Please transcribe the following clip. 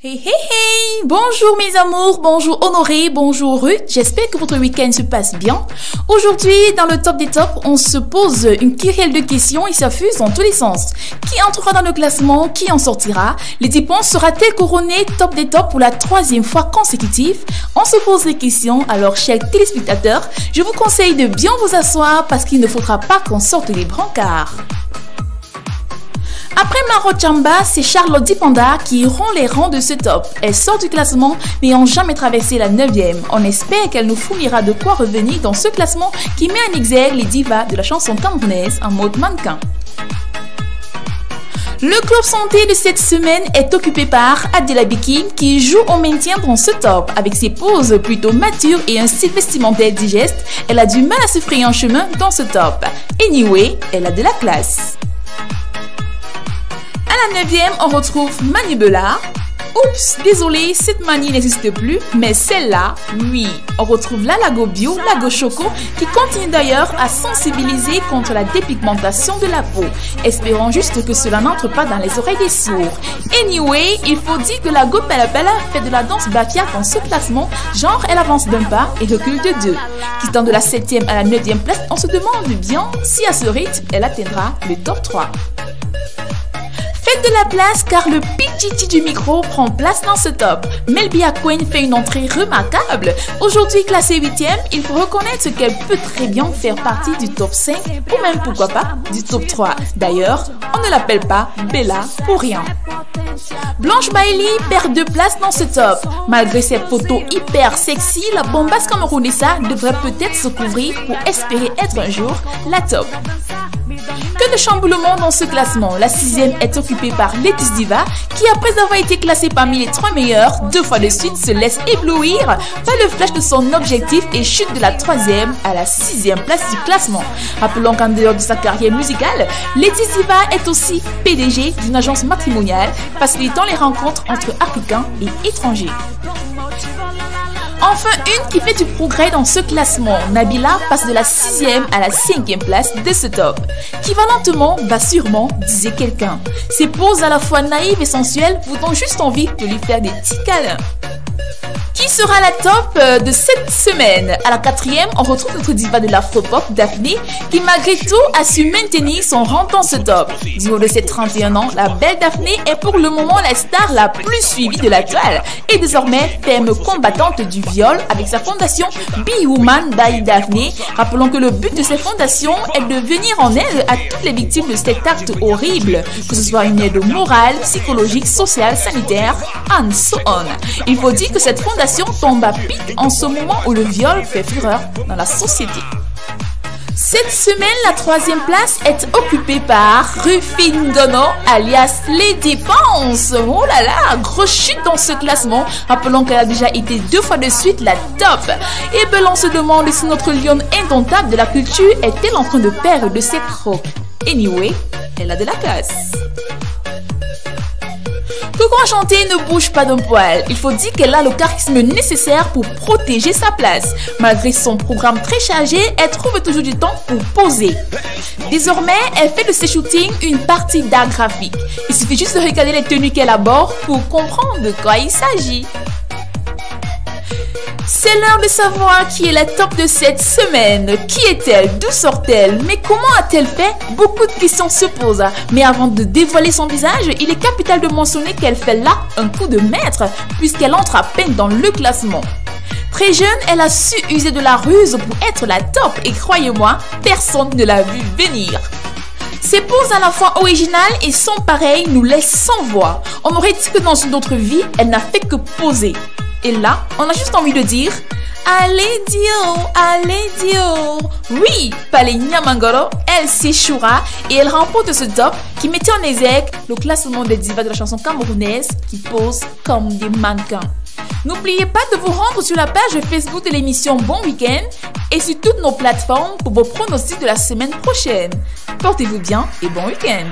Hey hey hey! Bonjour mes amours, bonjour Honoré, bonjour Ruth, j'espère que votre week-end se passe bien. Aujourd'hui, dans le top des tops, on se pose une kyrielle de questions et ça fuse dans tous les sens. Qui entrera dans le classement? Qui en sortira? Lady Pons sera-t-elle couronnée top des tops pour la 3e fois consécutive? On se pose des questions, alors chers téléspectateurs, je vous conseille de bien vous asseoir parce qu'il ne faudra pas qu'on sorte les brancards. Après Maro Chamba, c'est Charlotte Dipanda qui rompt les rangs de ce top. Elle sort du classement n'ayant jamais traversé la 9e. On espère qu'elle nous fournira de quoi revenir dans ce classement qui met en exergue les divas de la chanson camerounaise en mode mannequin. Le club santé de cette semaine est occupé par Adela Bikin qui joue au maintien dans ce top. Avec ses poses plutôt matures et un style vestimentaire digeste, elle a du mal à se frayer un chemin dans ce top. Anyway, elle a de la classe. À la 9e, on retrouve Mani Bella. Oups, désolé, cette manie n'existe plus, mais celle-là, oui. On retrouve la Lago Bio, Lago Choco, qui continue d'ailleurs à sensibiliser contre la dépigmentation de la peau. Espérons juste que cela n'entre pas dans les oreilles des sourds. Anyway, il faut dire que Lago Bella Bella fait de la danse bafia dans ce classement, genre elle avance d'un pas et recule de 2. Quittant de la 7e à la 9e place, on se demande bien si à ce rythme, elle atteindra le top 3. Faites de la place car le pititi du micro prend place dans ce top. Melbia Queen fait une entrée remarquable. Aujourd'hui classée 8e, il faut reconnaître qu'elle peut très bien faire partie du top 5 ou même pourquoi pas du top 3. D'ailleurs, on ne l'appelle pas Bella pour rien. Blanche Bailey perd 2 places dans ce top. Malgré ses photos hyper sexy, la bombasse camerounaise devrait peut-être se couvrir pour espérer être un jour la top. Que de chamboulements dans ce classement. La 6e est occupée par Let's Diva qui, après avoir été classée parmi les 3 meilleures 2 fois de suite, se laisse éblouir par le flash de son objectif et chute de la 3e à la 6e place du classement. Rappelons qu'en dehors de sa carrière musicale, Let's Diva est aussi PDG d'une agence matrimoniale facilitant les rencontres entre Africains et étrangers. Enfin, une qui fait du progrès dans ce classement. Nabila passe de la 6e à la 5e place de ce top. Qui va lentement, va sûrement, disait quelqu'un. Ses poses à la fois naïves et sensuelles vous donnent juste envie de lui faire des petits câlins. Qui sera la top de cette semaine? À la 4e, on retrouve notre diva de l'afropop, Daphné, qui malgré tout a su maintenir son rang dans ce top. Du haut de ses 31 ans, la belle Daphné est pour le moment la star la plus suivie de la toile et désormais ferme combattante du viol avec sa fondation Be Woman by Daphné. Rappelons que le but de cette fondation est de venir en aide à toutes les victimes de cet acte horrible, que ce soit une aide morale, psychologique, sociale, sanitaire, and so on. Il faut dire que cette fondation tombe à pic en ce moment où le viol fait fureur dans la société. Cette semaine, la 3e place est occupée par Rufine Dono, alias Lady Pons. Oh là là, grosse chute dans ce classement. Rappelons qu'elle a déjà été 2 fois de suite la top. Et ben on se demande si notre lionne indomptable de la culture est-elle en train de perdre de ses crocs. Anyway, elle a de la classe. Coco Enchantée ne bouge pas d'un poil. Il faut dire qu'elle a le charisme nécessaire pour protéger sa place. Malgré son programme très chargé, elle trouve toujours du temps pour poser. Désormais, elle fait de ses shootings une partie d'art graphique. Il suffit juste de regarder les tenues qu'elle aborde pour comprendre de quoi il s'agit. C'est l'heure de savoir qui est la top de cette semaine. Qui est-elle? D'où sort-elle? Mais comment a-t-elle fait? Beaucoup de questions se posent. Mais avant de dévoiler son visage, il est capital de mentionner qu'elle fait là un coup de maître puisqu'elle entre à peine dans le classement. Très jeune, elle a su user de la ruse pour être la top et croyez-moi, personne ne l'a vu venir. Ses poses à la fois originales et sans pareil nous laissent sans voix. On aurait dit que dans une autre vie, elle n'a fait que poser. Et là, on a juste envie de dire allez Dio. Oui, Palais Nyamangoro, elle s'échouera et elle remporte ce top qui mettait en exergue le classement des divas de la chanson camerounaise qui posent comme des mannequins. N'oubliez pas de vous rendre sur la page Facebook de l'émission Bon Week-end et sur toutes nos plateformes pour vos pronostics de la semaine prochaine. Portez-vous bien et bon week-end.